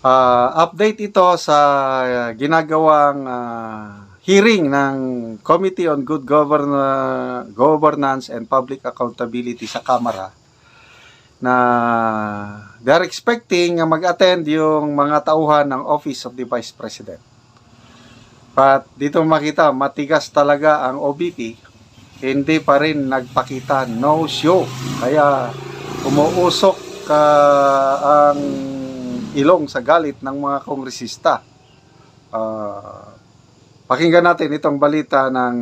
Update ito sa ginagawang hearing ng Committee on Good Governance and Public Accountability sa Kamara na they're expecting mag-attend yung mga tauhan ng Office of the Vice President. But dito makita, matigas talaga ang OBP, hindi pa rin nagpakita, no show. Kaya umuusok ang ilong sa galit ng mga kongresista. Pakinggan natin itong balita ng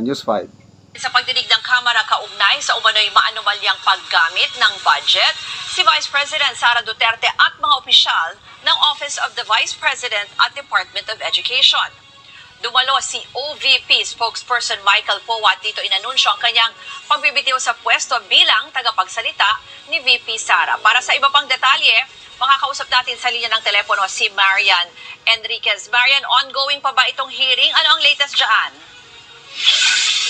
News 5. Sa pagdinig ng Kamara kaugnay sa umano'y maanumalyang paggamit ng budget, si Vice President Sara Duterte at mga opisyal ng Office of the Vice President at Department of Education. Dumalo si OVP spokesperson Michael Powa at dito inanunsyo ang kanyang pagbibitiw sa pwesto bilang tagapagsalita ni VP Sara. Para sa iba pang detalye, makakausap natin sa linya ng telepono si Marian Enriquez. Marian, ongoing pa ba itong hearing? Ano ang latest dyan?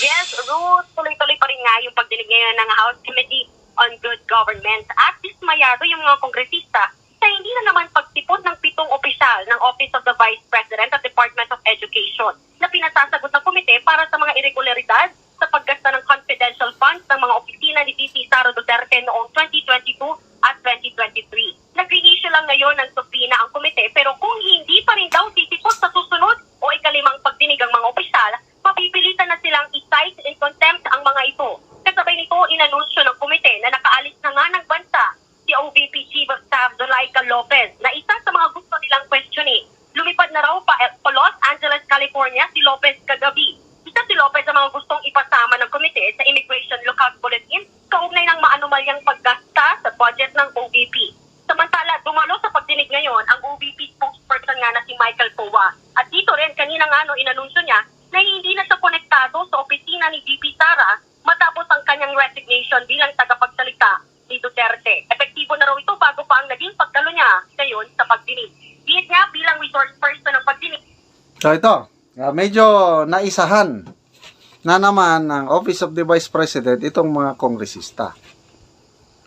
Yes, Ruth, tuloy-tuloy pa rin nga yung pagdinig ngayon ng House Committee on Good Government at dismayado yung mga kongresista sa hindi na naman pagtipon ng 7 opisyal ng Office of the Vice President at Department of Education na pinasasagot ng komite para sa mga irregularidad sa paggasta ng confidential funds ng mga opisina ni VP Sara Duterte noong 2022 at 2023. Nag-reissue lang ngayon ng subpoena ang komite pero kung hindi pa rin daw titipon sa susunod o ikalimang pagdinig ang mga opisyal, mapipilitan na silang i-cite in contempt ang mga ito. Kasabay nito, inanunsyo ng komite na nakaalis na nga ng bansa si OVP Chief of Staff Zulaika Lopez na isa sa mga gusto nilang questioning. Lumipad na raw pa Los Angeles, California si Lopez kagabi. Isa si Lopez sa mga gustong ipasama ng komite sa Immigration Lookout Bulletin kaugnay ng maanumalyang paggasta sa budget ng OVP. Samantala, dumalo sa pagdinig ngayon ang OVP spokesperson nga na si Michael Powa. At dito rin, kanina nga inanunsyo niya na hindi na siya konektado sa opisina ni VP Sara matapos ang kanyang resignation bilang tagapagsalita ni Duterte. Epektibo na raw ito bago pa ang naging pagdalo niya ngayon sa pagdinig. Diit niya bilang resource person ng pagdinig. So ito, medyo naisahan na naman ng Office of the Vice President itong mga kongresista.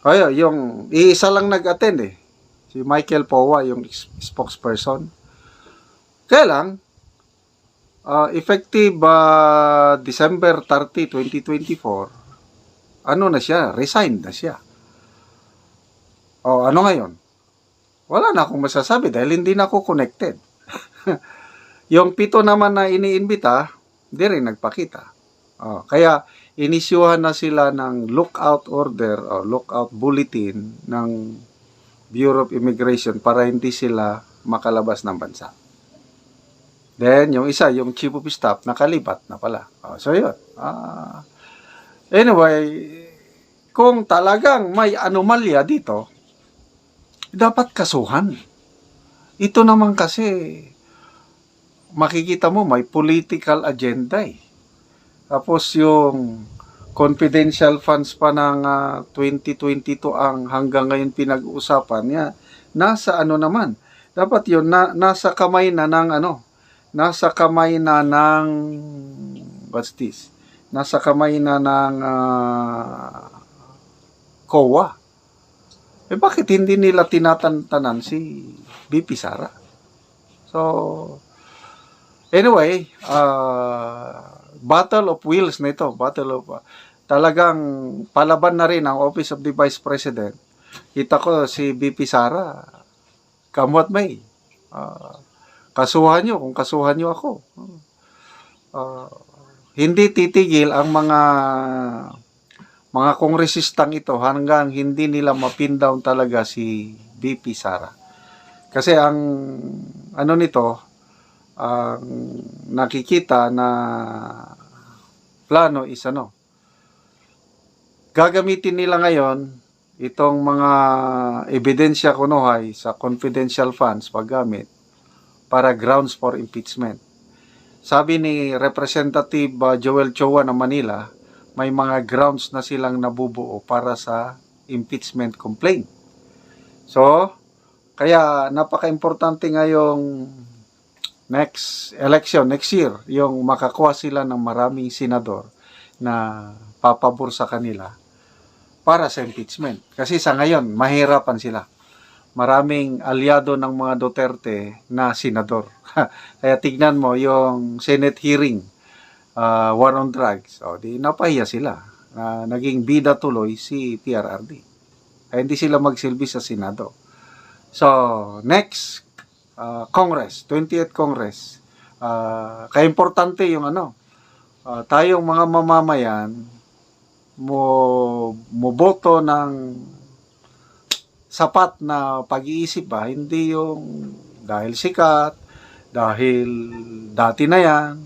Kaya yung iisa lang nag-attend si Michael Powa, yung spokesperson. Kaya lang, effective December 30, 2024, resigned na siya. Ano ngayon? Wala na akong masasabi dahil hindi na ako connected. Yung 7 naman na iniimbita, hindi rin nagpakita. Kaya inisyuhan na sila ng lookout order o lookout bulletin ng Bureau of Immigration para hindi sila makalabas ng bansa. Then, yung isa, yung Chief of Staff, nakalipat na pala. So, yun. Anyway, kung talagang may anomalya dito, dapat kasuhan. Ito naman kasi, makikita mo, may political agenda Tapos yung confidential funds pa ng 2022 ang hanggang ngayon pinag-uusapan niya. Nasa naman? Dapat yun, nasa kamay na ng nasa kamay na ng what's this? Nasa kamay na ng COA. Bakit hindi nila tinatantanan si VP Sara? So, anyway, battle of wills na ito. Talagang palaban na rin ang Office of the Vice President. Kita ko si VP Sara, come what may. Kasuhan nyo kung kasuhan nyo ako. Hindi titigil ang mga kongresistang ito hanggang hindi nila mapin down talaga si VP Sara. Kasi ang nito, ang nakikita na plano is gagamitin nila ngayon itong mga ebidensya kunohay sa confidential funds paggamit para grounds for impeachment. Sabi ni Representative Joel Chua ng Manila, may mga grounds na silang nabubuo para sa impeachment complaint. So, kaya napaka-importante ngayong next election, next year, yung makakuha sila ng maraming senador na papabor sa kanila para sa impeachment. Kasi sa ngayon, mahirapan sila. maraming aliado ng mga Duterte na senador. Kaya tignan mo yung Senate hearing, war on drugs. O, di napahiya sila. Naging bida tuloy si PRRD. Kaya hindi sila magsilbi sa Senado. So, next, Congress, 20th Congress. Kaya importante yung tayong mga mamamayan mo boto ng sapat na pag-iisip ba, hindi yung dahil sikat, dahil dati na yan.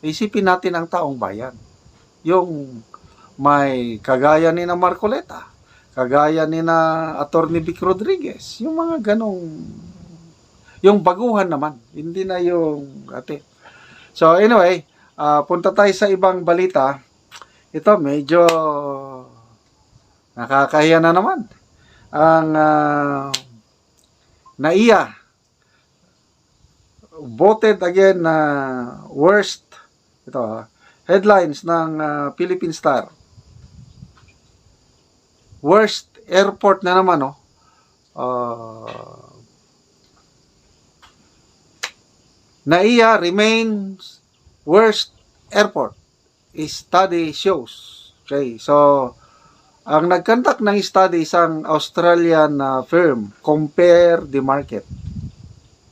Isipin natin ang taong bayan. Yung may kagaya ni na Marcoleta, kagaya ni na Attorney Vic Rodriguez, yung mga ganong, yung baguhan naman, hindi na yung ate. So anyway, punta tayo sa ibang balita. Ito medyo nakakahiya na naman. Ang NAIA voted again na worst headlines ng Philippine Star. Worst airport na naman, NAIA remains worst airport. Study shows. Okay, so ang nagkandak ng study isang Australian firm, Compare the Market.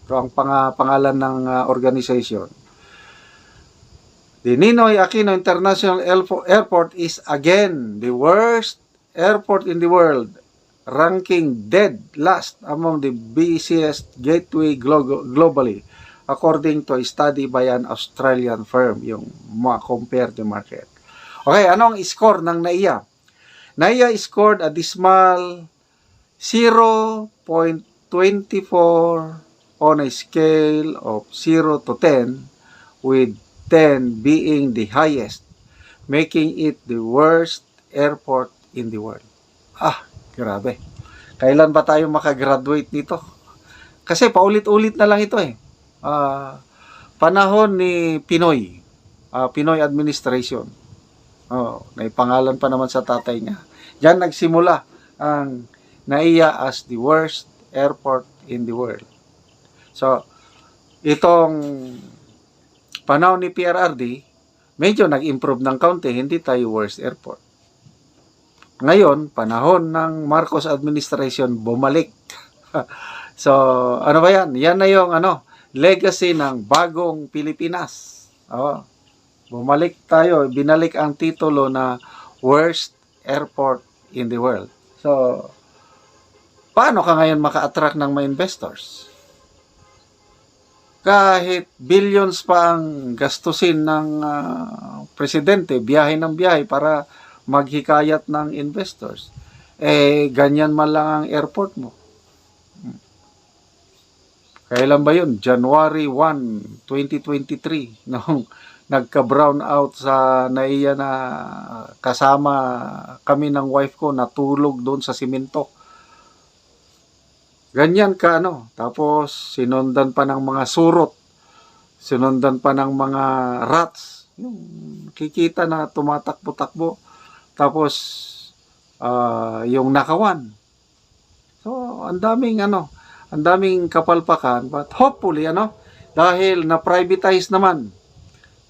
Ito ang pangalan ng organization. The Ninoy Aquino International Airport is again the worst airport in the world, ranking dead last among the busiest gateway globally, according to a study by an Australian firm, yung Compare the Market. Okay, ano ang score ng NAIA? NAIA scored a dismal 0.24 on a scale of 0 to 10, with 10 being the highest, making it the worst airport in the world. Grabe. Kailan ba tayo makagraduate nito? Kasi paulit-ulit na lang ito eh. Panahon ni Pinoy administration. Naipangalan pa naman sa tatay niya. Diyan nagsimula ang NAIA as the worst airport in the world. So, itong panahon ni PRRD, medyo nag-improve ng kaunti, hindi tayo worst airport. Ngayon, panahon ng Marcos administration, bumalik. So, ano ba yan? Yan na yung legacy ng bagong Pilipinas. Bumalik tayo, binalik ang titulo na worst airport in the world. So, paano ka ngayon maka-attract ng mga investors? Kahit billions pa ang gastusin ng presidente, biyahe ng biyahe para maghikayat ng investors. Ganyan man lang ang airport mo. Kailan ba yun? January 1, 2023, nung nagka-brown out sa NAIA na kasama kami ng wife ko, natulog doon sa simento. Ganyan ka, Tapos, sinundan pa ng mga surot. Sinundan pa ng mga rats. Yung kikita na tumatakbo-takbo. Tapos, yung nakawan. So, ang daming kapalpakan. But hopefully, dahil na-privatize naman,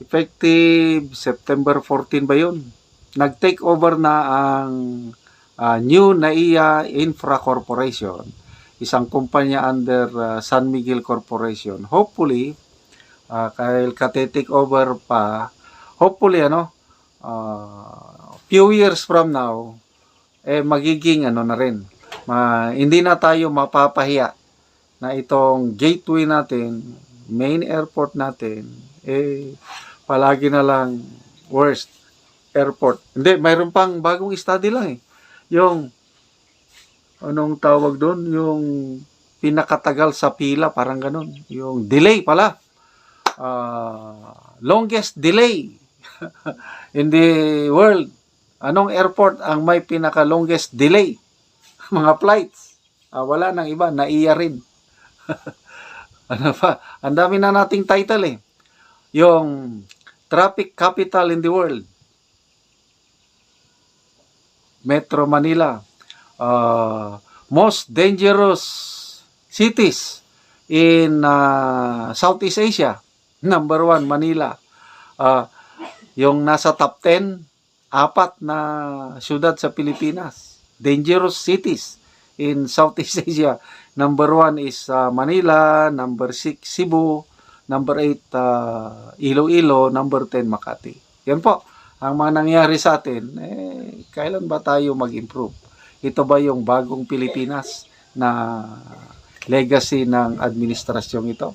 effective September 14 ba yun? Nag-take over na ang new NAIA Infra Corporation, isang kumpanya under San Miguel Corporation. Hopefully, kahit kate-take over pa, hopefully, few years from now, magiging na rin. Hindi na tayo mapapahiya na itong gateway natin, main airport natin, palagi na lang worst airport. Hindi, mayroon pang bagong study lang Yung, anong tawag doon? Yung pinakatagal sa pila, parang ganun. Yung delay pala. Longest delay in the world. Anong airport ang may pinaka-longest delay? Mga flights. Wala nang iba, NAIA rin. Ano pa? Ang dami na nating title Yung traffic capital in the world. Metro Manila. Most dangerous cities in Southeast Asia. Number 1, Manila. Yung nasa top 10, 4 na syudad sa Pilipinas. Dangerous cities in Southeast Asia. Number 1 is Manila, number 6, Cebu, number 8, Iloilo, number 10, Makati. Yan po, ang mga nangyari sa atin, kailan ba tayo mag-improve? Ito ba yung bagong Pilipinas na legacy ng administrasyong ito?